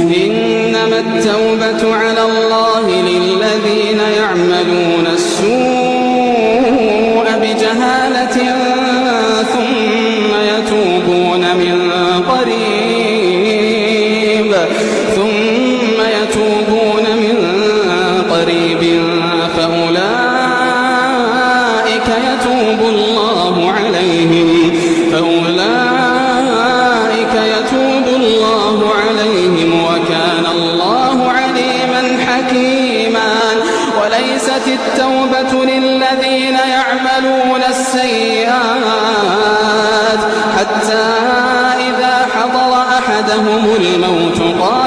إنما التوبة على الله للذين يعملون السوء بجهالة ثم يتوبون من قريب فأولئك يتوب الله عليهم وكان الله عليما حكيما. وليست التوبة للذين يعملون السيئات حتى إذا حضر أحدهم الموت قال